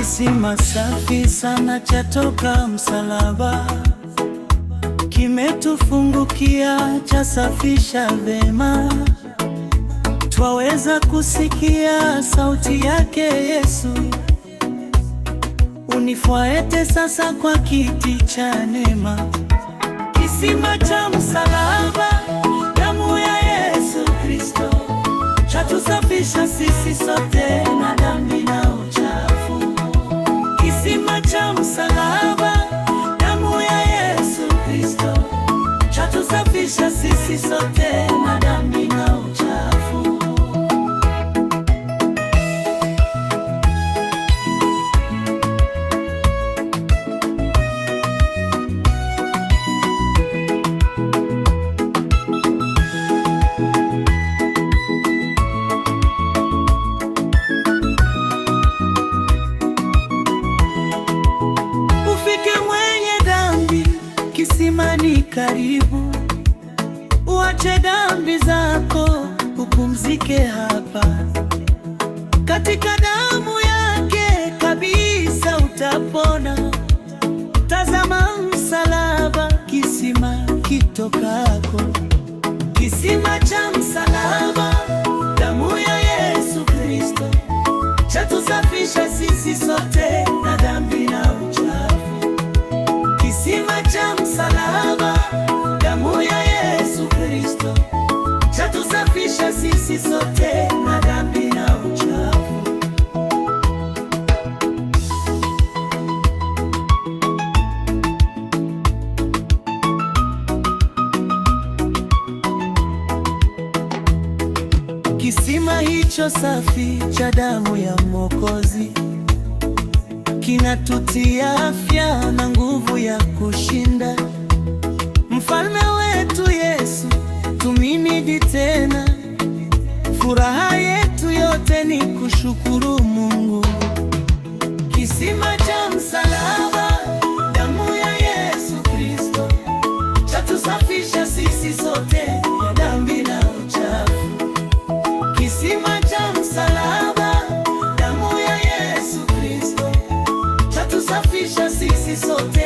Kisima safi sana chatoka msalaba, kimetufungukia chasafisha vema. Twaweza kusikia sauti yake Yesu, unifuate sasa kwa kiti cha neema. Kisima cha msalaba, damu ya Yesu Kristo, chatusafisha sisi sote na dhambi na uchafu. Kisima cha msalaba, damu ya Yesu Kristo, chatusafisha sisi sote na dhambi na uchafu. Kisima ni karibu, uache dhambi zako, upumzike hapa. Katika damu yake kabisa utapona. Tazama msalaba, kisima kitokako. Kisima cha msalaba, damu ya Yesu Kristo, chatusafisha sisi sote na dhambi na uchafu. Kisima cha msalaba, damu ya Yesu Kristo, chatusafisha sisi sote na dhambi na uchafu. Kisima hicho safi cha damu ya Mwokozi, kinatutia afya na nguvu ya kushinda. Mfalme wetu Yesu tumimidi tena, furaha yetu yote ni kushukuru Mungu. Kisima cha msalaba, damu ya Yesu Kristo, chatusafisha sisi sote na dhambi na uchafu. Kisima cha msalaba, damu ya Yesu Kristo, chatusafisha sisi sote